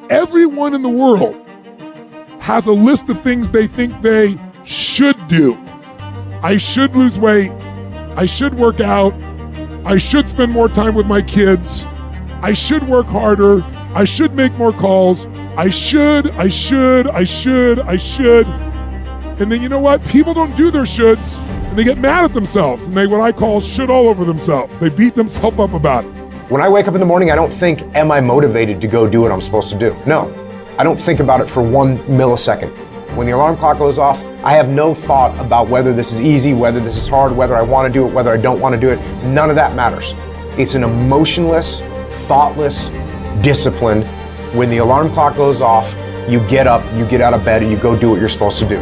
Everyone in the world has a list of things they think they should do. I should lose weight. I should work out. I should spend more time with my kids. I should work harder. I should make more calls. I should. And then you know what? People don't do their shoulds and they get mad at themselves and they what I call should all over themselves. They beat themselves up about it. When I wake up in the morning, I don't think, am I motivated to go do what I'm supposed to do? No, I don't think about it for 1 millisecond. When the alarm clock goes off, I have no thought about whether this is easy, whether this is hard, whether I want to do it, whether I don't want to do it. None of that matters. It's an emotionless, thoughtless discipline. When the alarm clock goes off, you get up, you get out of bed, and you go do what you're supposed to do.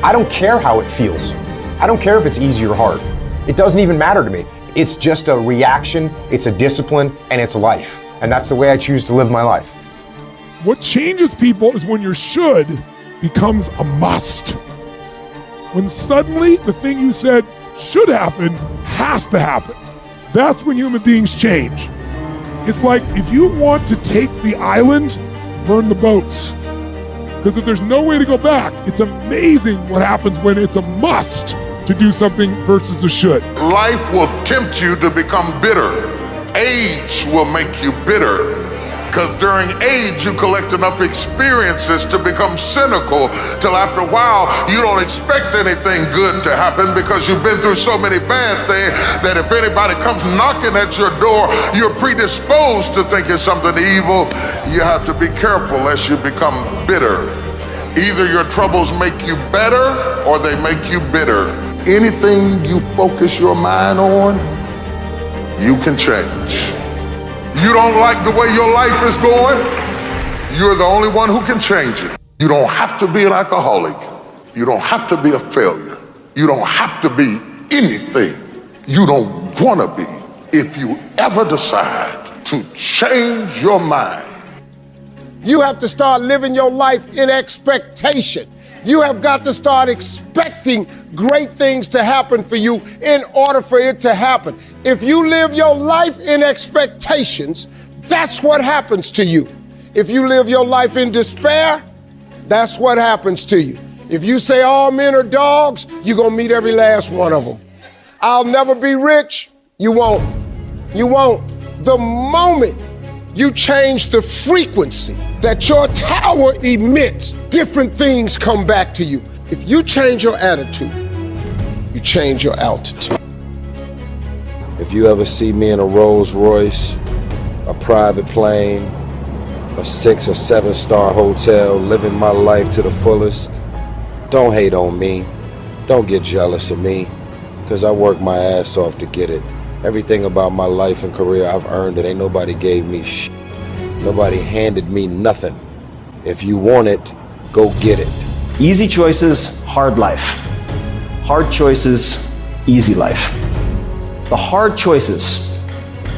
I don't care how it feels. I don't care if it's easy or hard. It doesn't even matter to me. It's just a reaction, it's a discipline, and it's life. And that's the way I choose to live my life. What changes people is when your should becomes a must. When suddenly the thing you said should happen has to happen. That's when human beings change. It's like if you want to take the island, burn the boats. Because if there's no way to go back, it's amazing what happens when it's a must to do something versus a should. Life will tempt you to become bitter. Age will make you bitter. Because during age, you collect enough experiences to become cynical till after a while, you don't expect anything good to happen because you've been through so many bad things that if anybody comes knocking at your door, you're predisposed to think it's something evil. You have to be careful lest you become bitter. Either your troubles make you better or they make you bitter. Anything you focus your mind on, you can change. You don't like the way your life is going, you're the only one who can change it. You don't have to be an alcoholic. You don't have to be a failure. You don't have to be anything you don't want to be. If you ever decide to change your mind, you have to start living your life in expectation. You have got to start expecting great things to happen for you in order for it to happen. If you live your life in expectations, that's what happens to you. If you live your life in despair, that's what happens to you. If you say all men are dogs, you're going to meet every last one of them. I'll never be rich, you won't. You won't. The moment you change the frequency that your tower emits, different things come back to you. If you change your attitude, you change your altitude. If you ever see me in a Rolls Royce, a private plane, a 6 or 7 star hotel, living my life to the fullest, don't hate on me. Don't get jealous of me, because I work my ass off to get it. Everything about my life and career, I've earned it. Ain't nobody gave me shit. Nobody handed me nothing. If you want it, go get it. Easy choices, hard life. Hard choices, easy life. The hard choices,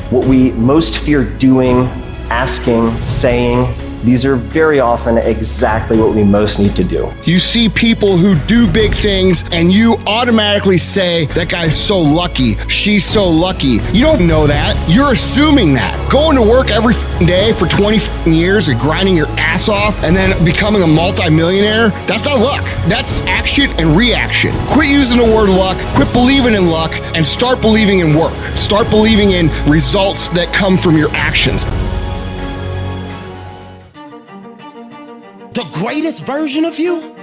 what we most fear doing, asking, saying, these are very often exactly what we most need to do. You see people who do big things and you automatically say, that guy's so lucky, she's so lucky. You don't know that. You're assuming that. Going to work every day for 20 years and grinding your ass off and then becoming a multimillionaire, that's not luck. That's action and reaction. Quit using the word luck, quit believing in luck, and start believing in work. Start believing in results that come from your actions. The greatest version of you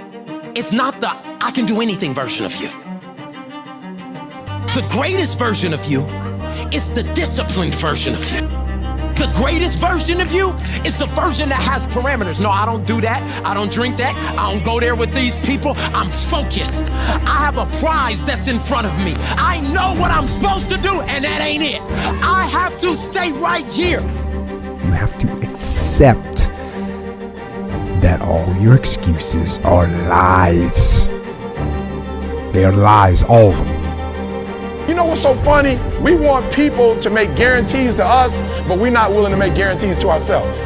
is not the I can do anything version of you. The greatest version of you is the disciplined version of you. The greatest version of you is the version that has parameters. No, I don't do that. I don't drink that. I don't go there with these people. I'm focused. I have a prize that's in front of me. I know what I'm supposed to do, and that ain't it. I have to stay right here. You have to accept that all your excuses are lies. They are lies, all of them. You know what's so funny? We want people to make guarantees to us, but we're not willing to make guarantees to ourselves.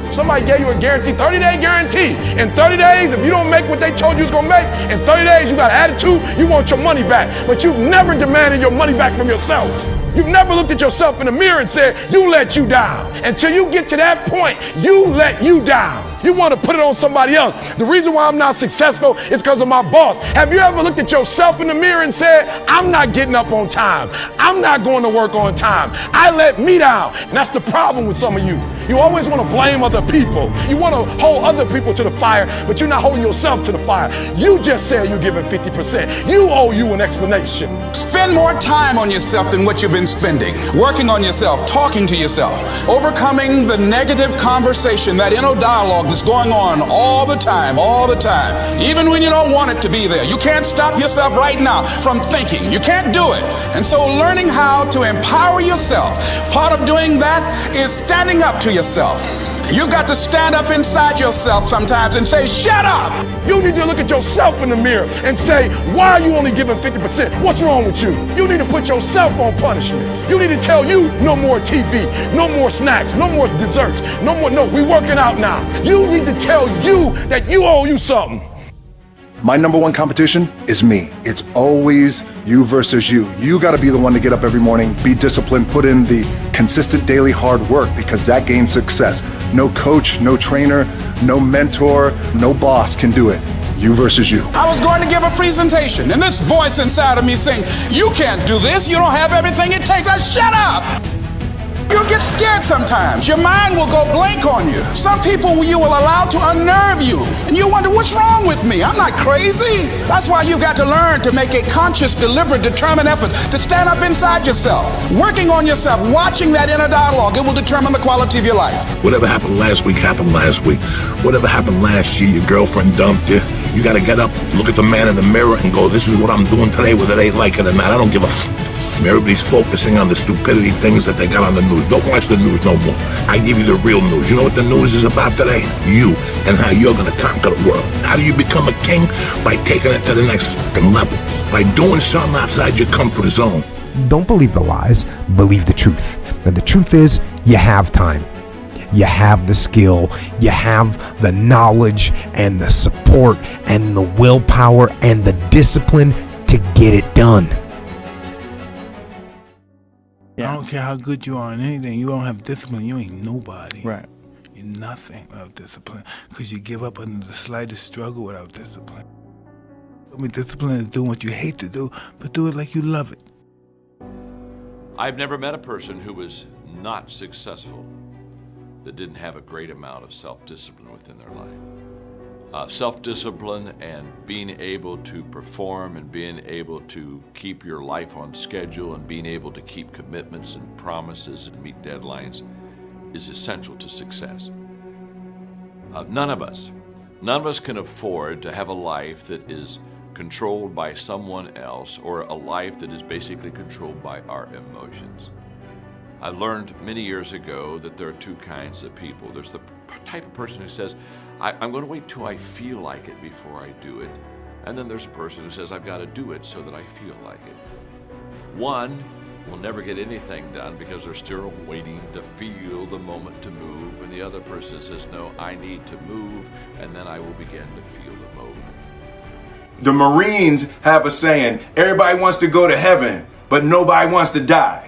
If somebody gave you a guarantee, 30-day guarantee, in 30 days, if you don't make what they told you was gonna make, in 30 days you got attitude, you want your money back. But you've never demanded your money back from yourself. You've never looked at yourself in the mirror and said, you let you down. Until you get to that point, you let you down. You want to put it on somebody else. The reason why I'm not successful is because of my boss. Have you ever looked at yourself in the mirror and said, I'm not getting up on time. I'm not going to work on time. I let me down. And that's the problem with some of you. You always want to blame other people. You want to hold other people to the fire, but you're not holding yourself to the fire. You just said you're giving 50%. You owe you an explanation. Spend more time on yourself than what you've been spending. Working on yourself, talking to yourself, overcoming the negative conversation, that inner dialogue that's going on all the time, even when you don't want it to be there. You can't stop yourself right now from thinking. You can't do it. And so learning how to empower yourself, part of doing that is standing up to yourself. You've got to stand up inside yourself sometimes and say, shut up. You need to look at yourself in the mirror and say, why are you only giving 50%? What's wrong with you? You need to put yourself on punishment. You need to tell you no more TV, no more snacks, no more desserts, no, we working out now. You need to tell you that you owe you something. My number one competition is me. It's always you versus you. You got to be the one to get up every morning, be disciplined, put in the consistent daily hard work, because that gains success. No coach, no trainer, no mentor, no boss can do it. You versus you. I was going to give a presentation, and this voice inside of me saying, you can't do this. You don't have everything it takes. Shut up. You'll get scared sometimes. Your mind will go blank on you. Some people you will allow to unnerve you, and you wonder, what's wrong with me? I'm not crazy. That's why you've got to learn to make a conscious, deliberate, determined effort to stand up inside yourself. Working on yourself, watching that inner dialogue, it will determine the quality of your life. Whatever happened last week happened last week. Whatever happened last year, your girlfriend dumped you. You got to get up, look at the man in the mirror and go, this is what I'm doing today, whether they like it or not. I don't give a f***. Everybody's focusing on the stupidity things that they got on the news. Don't watch the news no more. I give you the real news. You know what the news is about today? You, and how you're going to conquer the world. How do you become a king? By taking it to the next fucking level. By doing something outside your comfort zone. Don't believe the lies, believe the truth. And the truth is, you have time. You have the skill, you have the knowledge and the support and the willpower and the discipline to get it done. I don't care how good you are in anything. You don't have discipline, you ain't nobody. Right. You're nothing without discipline, because you give up under the slightest struggle without discipline. I mean, discipline is doing what you hate to do, but do it like you love it. I've never met a person who was not successful that didn't have a great amount of self-discipline within their life. Self-discipline and being able to perform and being able to keep your life on schedule and being able to keep commitments and promises and meet deadlines is essential to success. None of us can afford to have a life that is controlled by someone else, or a life that is basically controlled by our emotions. I learned many years ago that there are two kinds of people. There's the type of person who says, I'm going to wait till I feel like it before I do it. And then there's a person who says, I've got to do it so that I feel like it. One will never get anything done because they're still waiting to feel the moment to move. And the other person says, no, I need to move, and then I will begin to feel the movement. The Marines have a saying, everybody wants to go to heaven, but nobody wants to die.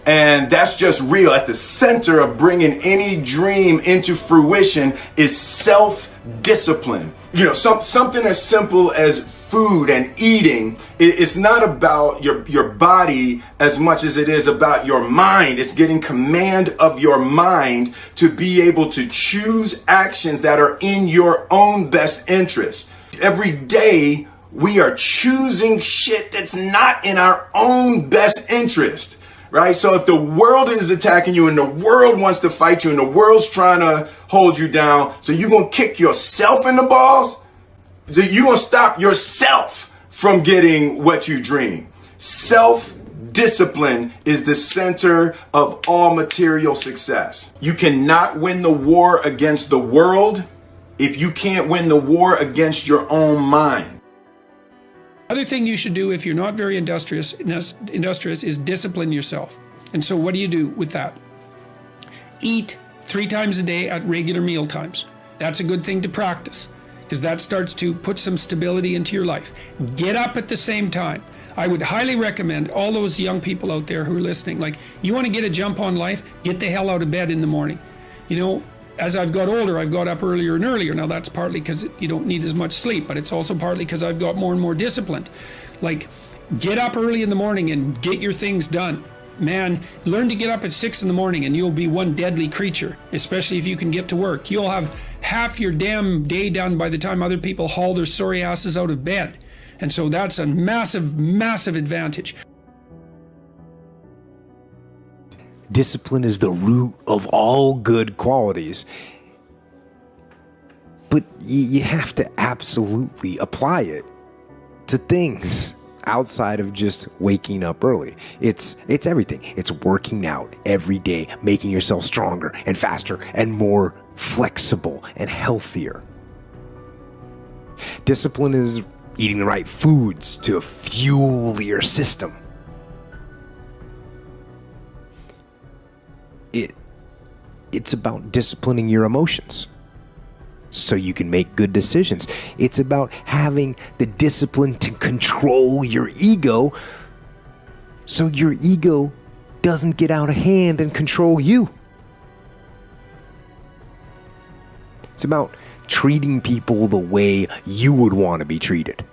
And that's just real. At the center of bringing any dream into fruition is self-discipline. You know, something as simple as food and eating. It's not about your body as much as it is about your mind. It's getting command of your mind to be able to choose actions that are in your own best interest. Every day we are choosing shit that's not in our own best interest. Right? So if the world is attacking you and the world wants to fight you and the world's trying to hold you down, so you're going to kick yourself in the balls? So you're going to stop yourself from getting what you dream. Self-discipline is the center of all material success. You cannot win the war against the world if you can't win the war against your own mind. Other thing you should do if you're not very industrious is discipline yourself. And so what do you do with that? Eat 3 times a day at regular meal times. That's a good thing to practice, because that starts to put some stability into your life. Get up at the same time. I would highly recommend all those young people out there who are listening, like, you want to get a jump on life, get the hell out of bed in the morning. You know, as I've got older, I've got up earlier and earlier. Now that's partly because you don't need as much sleep, but it's also partly because I've got more and more disciplined. Like, get up early in the morning and get your things done. Man, learn to get up at 6 in the morning and you'll be one deadly creature, especially if you can get to work. You'll have half your damn day done by the time other people haul their sorry asses out of bed. And so that's a massive, massive advantage. Discipline is the root of all good qualities. But you have to absolutely apply it to things outside of just waking up early. It's everything. It's working out every day, making yourself stronger and faster and more flexible and healthier. Discipline is eating the right foods to fuel your system. It's about disciplining your emotions so you can make good decisions. It's about having the discipline to control your ego so your ego doesn't get out of hand and control you. It's about treating people the way you would want to be treated.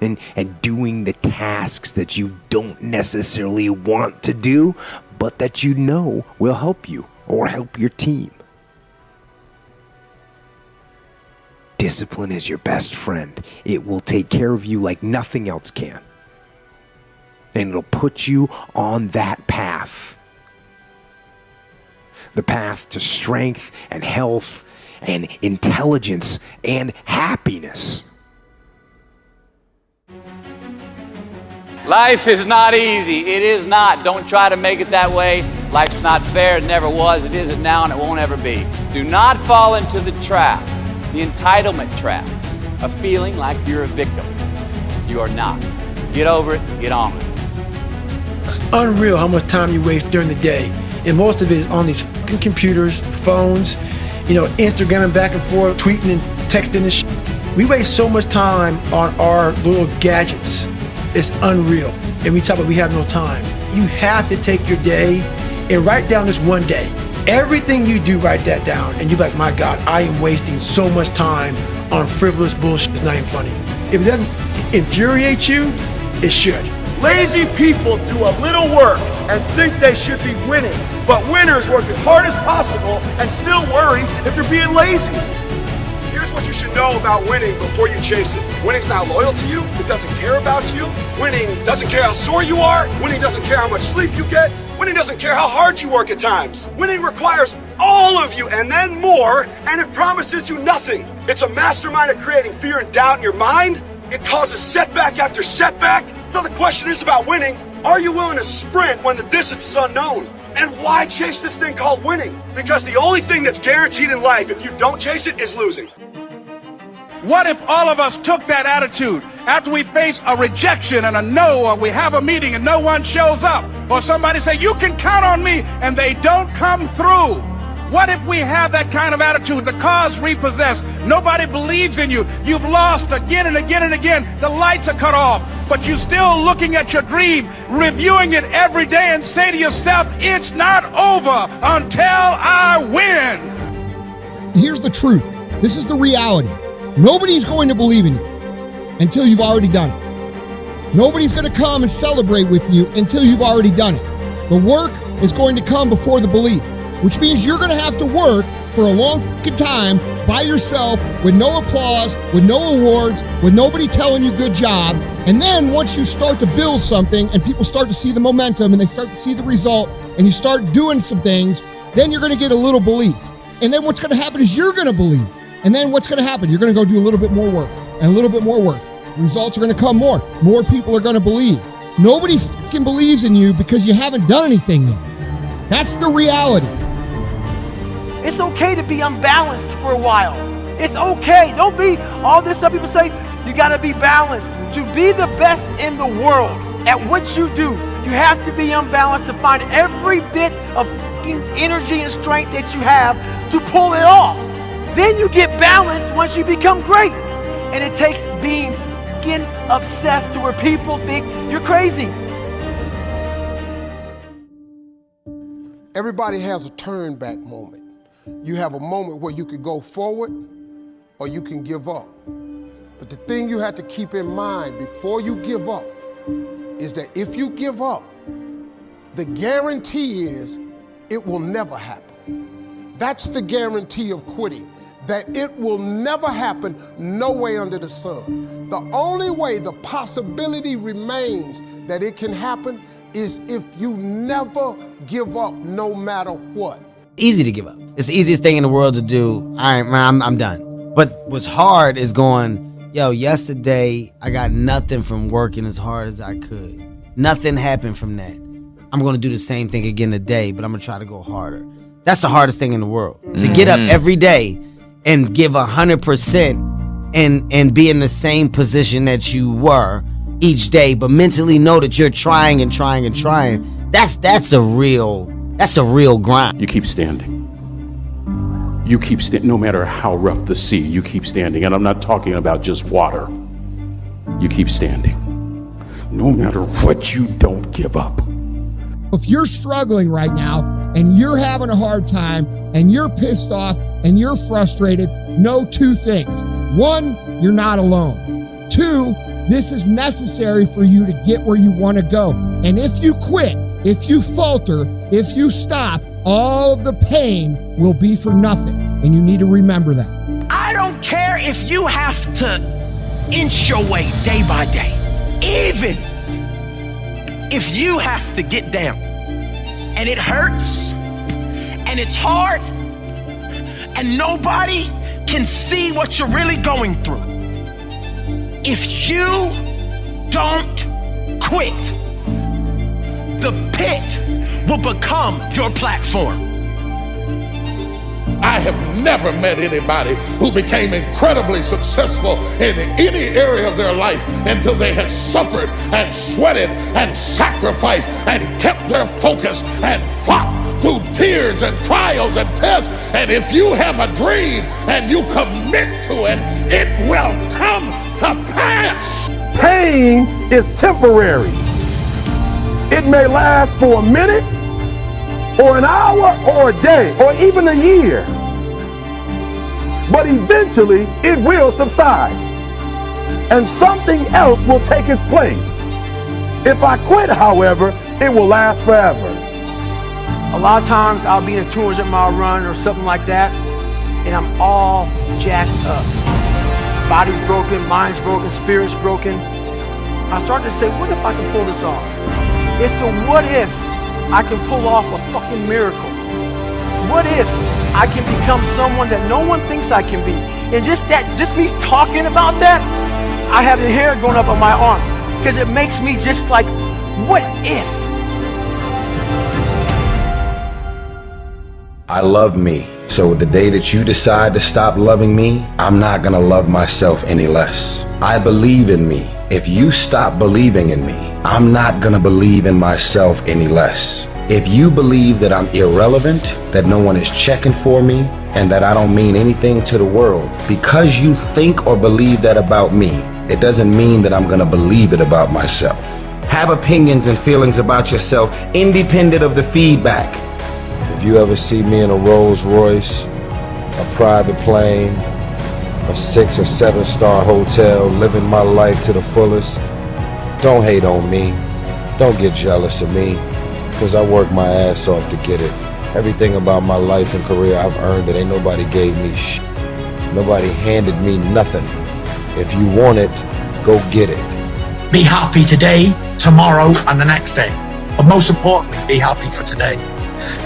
And doing the tasks that you don't necessarily want to do, but that you know will help you or help your team. Discipline is your best friend. It will take care of you like nothing else can. And it'll put you on that path. The path to strength and health and intelligence and happiness. Life is not easy. It is not. Don't try to make it that way. Life's not fair. It never was. It isn't now, and it won't ever be. Do not fall into the trap, the entitlement trap, of feeling like you're a victim. You are not. Get over it. Get on with it. It's unreal how much time you waste during the day, and most of it is on these fucking computers, phones, Instagramming back and forth, tweeting and texting and shit. We waste so much time on our little gadgets. It's unreal. And we talk about we have no time. You have to take your day and write down this one day. Everything you do, write that down. And you're like, my God, I am wasting so much time on frivolous bullshit. It's not even funny. If it doesn't infuriate you, it should. Lazy people do a little work and think they should be winning. But winners work as hard as possible and still worry if they're being lazy. Here's what you should know about winning before you chase it. Winning's not loyal to you. It doesn't care about you. Winning doesn't care how sore you are. Winning doesn't care how much sleep you get. Winning doesn't care how hard you work at times. Winning requires all of you and then more, and it promises you nothing. It's a mastermind of creating fear and doubt in your mind. It causes setback after setback. So the question is about winning. Are you willing to sprint when the distance is unknown? And why chase this thing called winning? Because the only thing that's guaranteed in life, if you don't chase it, is losing. What if all of us took that attitude after we face a rejection and a no, or we have a meeting and no one shows up, or somebody say, you can count on me, and they don't come through? What if we have that kind of attitude? The car's repossessed. Nobody believes in you. You've lost again and again and again. The lights are cut off, but you're still looking at your dream, reviewing it every day, and say to yourself, it's not over until I win. Here's the truth. This is the reality. Nobody's going to believe in you until you've already done it. Nobody's going to come and celebrate with you until you've already done it. The work is going to come before the belief, which means you're going to have to work for a long fucking time by yourself with no applause, with no awards, with nobody telling you good job. And then once you start to build something and people start to see the momentum and they start to see the result and you start doing some things, then you're going to get a little belief. And then what's going to happen is you're going to believe. And then what's going to happen? You're going to go do a little bit more work and a little bit more work. Results are going to come more. More people are going to believe. Nobody fucking believes in you because you haven't done anything yet. That's the reality. It's okay to be unbalanced for a while. It's okay. Don't be all this stuff people say, you got to be balanced. To be the best in the world at what you do, you have to be unbalanced to find every bit of energy and strength that you have to pull it off. Then you get balanced once you become great. And it takes being obsessed to where people think you're crazy. Everybody has a turn back moment You have a moment where you could go forward or you can give up. But the thing you have to keep in mind before you give up is that if you give up, the guarantee is it will never happen. That's the guarantee of quitting, that it will never happen, no way under the sun. The only way the possibility remains that it can happen is if you never give up, no matter what. Easy to give up. It's the easiest thing in the world to do. All right, man, I'm done. But what's hard is going, yo, yesterday I got nothing from working as hard as I could. Nothing happened from that. I'm going to do the same thing again today, but I'm going to try to go harder. That's the hardest thing in the world. To get up every day and give 100% and be in the same position that you were each day, but mentally know that you're trying and trying and trying. That's a real grind. You keep standing. You keep standing, no matter how rough the sea, you keep standing. And I'm not talking about just water. You keep standing. No matter what, you don't give up. If you're struggling right now and you're having a hard time and you're pissed off and you're frustrated, know two things. One, you're not alone. Two, this is necessary for you to get where you want to go. And if you quit, if you falter, if you stop, all of the pain will be for nothing. And you need to remember that. I don't care if you have to inch your way day by day, even if you have to get down and it hurts and it's hard and nobody can see what you're really going through. If you don't quit, the pit will become your platform. I have never met anybody who became incredibly successful in any area of their life until they had suffered and sweated and sacrificed and kept their focus and fought through tears and trials and tests. And if you have a dream and you commit to it, it will come to pass. Pain is temporary. It may last for a minute, or an hour, or a day, or even a year. But eventually, it will subside, and something else will take its place. If I quit, however, it will last forever. A lot of times I'll be in a 200-mile run or something like that, and I'm all jacked up. Body's broken, mind's broken, spirit's broken. I start to say, what if I can pull this off? It's the what if I can pull off a fucking miracle. What if I can become someone that no one thinks I can be? And just me talking about that, I have the hair going up on my arms because it makes me just like, what if? I love me. So the day that you decide to stop loving me, I'm not gonna love myself any less. I believe in me. If you stop believing in me, I'm not gonna believe in myself any less. If you believe that I'm irrelevant, that no one is checking for me, and that I don't mean anything to the world, because you think or believe that about me, it doesn't mean that I'm gonna believe it about myself. Have opinions and feelings about yourself independent of the feedback. If you ever see me in a Rolls Royce, a private plane, a 6 or 7 star hotel, living my life to the fullest, don't hate on me. Don't get jealous of me, because I work my ass off to get it. Everything about my life and career, I've earned it. Ain't nobody gave me shit. Nobody handed me nothing. If you want it, go get it. Be happy today, tomorrow, and the next day. But most importantly, be happy for today.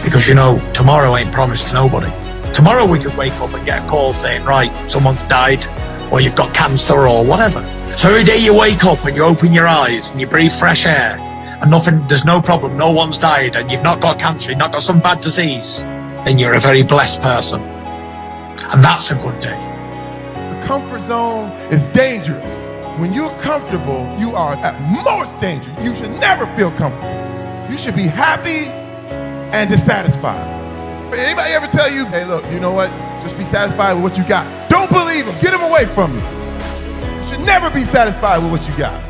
Because you know, tomorrow ain't promised to nobody. Tomorrow we could wake up and get a call saying, right, someone's died, or you've got cancer, or whatever. So every day you wake up and you open your eyes and you breathe fresh air, and there's no problem, no one's died, and you've not got cancer, you've not got some bad disease, then you're a very blessed person. And that's a good day. The comfort zone is dangerous. When you're comfortable, you are at most danger. You should never feel comfortable. You should be happy and dissatisfied. Anybody ever tell you, hey look, you know what? Just be satisfied with what you got. Don't believe them, get them away from you. You should never be satisfied with what you got.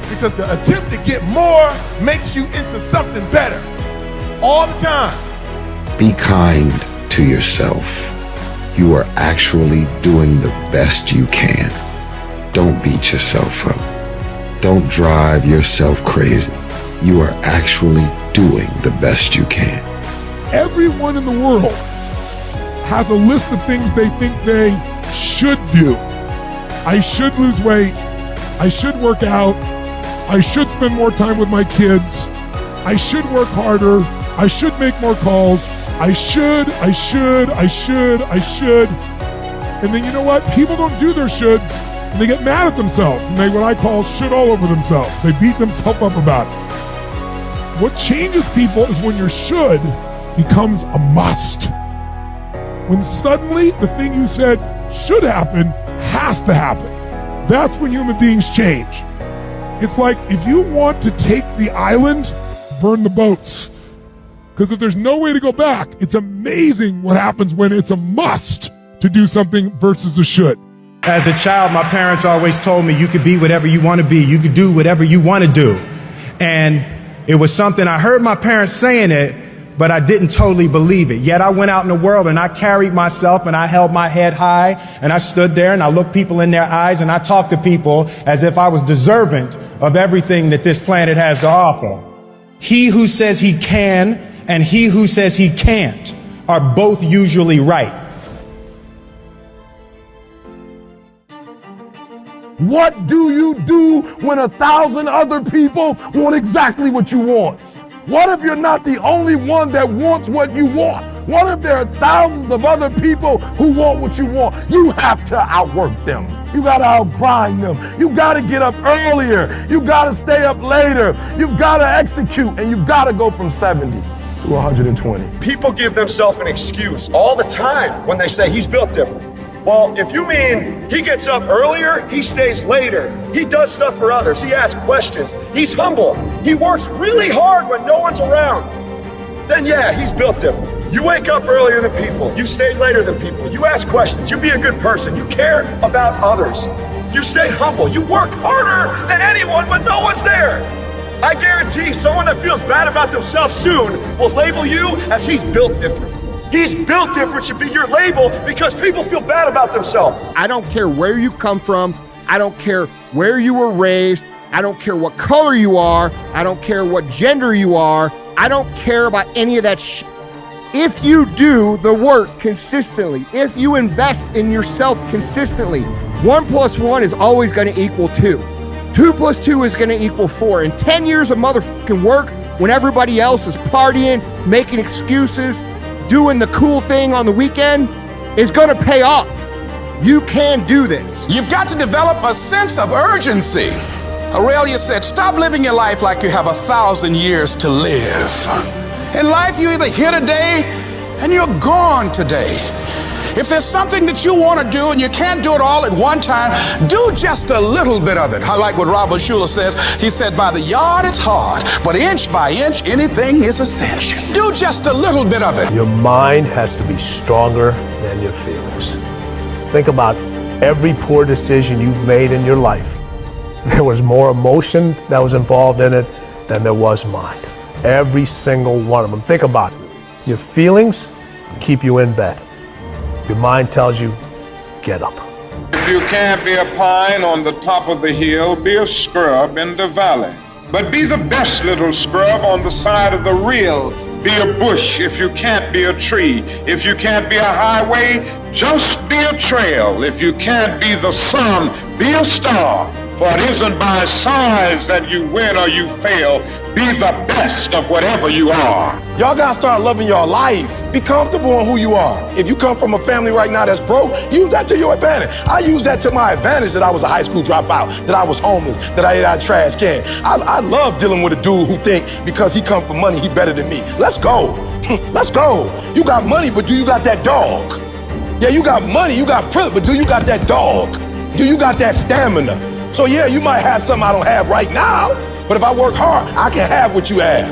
Because the attempt to get more makes you into something better all the time. Be kind to yourself, you are actually doing the best you can. Don't beat yourself up. Don't drive yourself crazy. You are actually doing the best you can. Everyone in the world has a list of things they think they should do. I should lose weight. I should work out. I should spend more time with my kids. I should work harder. I should make more calls. I should. And then you know what? People don't do their shoulds and they get mad at themselves and they what I call should all over themselves. They beat themselves up about it. What changes people is when your should becomes a must. When suddenly the thing you said should happen has to happen. That's when human beings change. It's like if you want to take the island, burn the boats. Because if there's no way to go back, it's amazing what happens when it's a must to do something versus a should. As a child, my parents always told me you could be whatever you want to be. You could do whatever you want to do. And it was something I heard my parents saying it, but I didn't totally believe it. Yet I went out in the world and I carried myself and I held my head high and I stood there and I looked people in their eyes and I talked to people as if I was deserving of everything that this planet has to offer. He who says he can and he who says he can't are both usually right. What do you do when 1,000 other people want exactly what you want? What if you're not the only one that wants what you want? What if there are thousands of other people who want what you want? You have to outwork them. You gotta outgrind them. You gotta get up earlier. You gotta stay up later. You gotta execute, and you gotta go from 70 to 120. People give themselves an excuse all the time when they say he's built different. Well, if you mean he gets up earlier, he stays later, he does stuff for others, he asks questions, he's humble, he works really hard when no one's around, then yeah, he's built different. You wake up earlier than people, you stay later than people, you ask questions, you be a good person, you care about others, you stay humble, you work harder than anyone when no one's there. I guarantee someone that feels bad about themselves soon will label you as he's built different. He's built different should be your label because people feel bad about themselves. I don't care where you come from. I don't care where you were raised. I don't care what color you are. I don't care what gender you are. I don't care about any of that If you do the work consistently, if you invest in yourself consistently, 1 + 1 is always going to equal 2. 2 + 2 is going to equal 4. And 10 years of motherfucking work when everybody else is partying, making excuses, doing the cool thing on the weekend is gonna pay off. You can do this. You've got to develop a sense of urgency. Aurelia said, stop living your life like you have 1,000 years to live. In life, you're either here today and you're gone today. If there's something that you want to do and you can't do it all at one time, do just a little bit of it. I like what Robert Schuller says. He said, by the yard it's hard, but inch by inch, anything is a cinch. Do just a little bit of it. Your mind has to be stronger than your feelings. Think about every poor decision you've made in your life. There was more emotion that was involved in it than there was mind. Every single one of them. Think about it. Your feelings keep you in bed. Your mind tells you, get up. If you can't be a pine on the top of the hill, be a scrub in the valley. But be the best little scrub on the side of the rill. Be a bush if you can't be a tree. If you can't be a highway, just be a trail. If you can't be the sun, be a star. For it isn't by size that you win or you fail. Be the best of whatever you are. Y'all gotta start loving your life. Be comfortable in who you are. If you come from a family right now that's broke, use that to your advantage. I use that to my advantage that I was a high school dropout, that I was homeless, that I ate out of trash can. I love dealing with a dude who think because he come from money, he better than me. Let's go. Let's go. You got money, but do you got that dog? Yeah, you got money, you got privilege, but do you got that dog? Do you got that stamina? So yeah, you might have something I don't have right now, but if I work hard, I can have what you have.